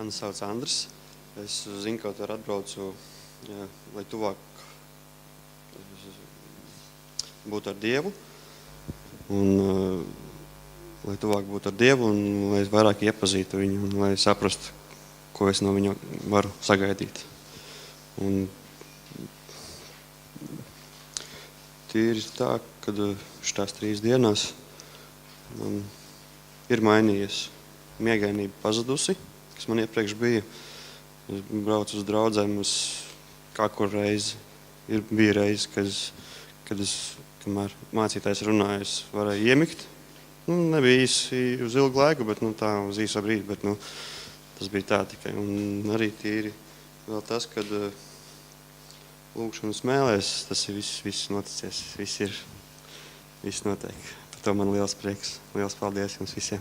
Mani sauc Andris. Es zinu, ka tur atbraucu, lai tuvāk būtu ar Dievu. Un, lai tuvāk būtu ar Dievu un lai es vairāk iepazītu viņu un lai saprastu, ko es no viņa varu sagaidīt. Un tīri tā, kad šitās 3 dienās man ir mainījies. Miegainība pazudusi, kas man iepriekš bija. Es braucu uz draudzēm, kā kur reizi. Bija reizi, kad es, kamēr mācītājs runāja, es varēju iemigt. Nebija īsi uz ilgu laiku, bet tā uz īso brīdi, bet tas bija tā tikai. Un arī tīri vēl tas, kad lūkšanas mēlēs, tas ir viss noticies, viss notiek. Par to man liels prieks. Liels paldies jums visiem.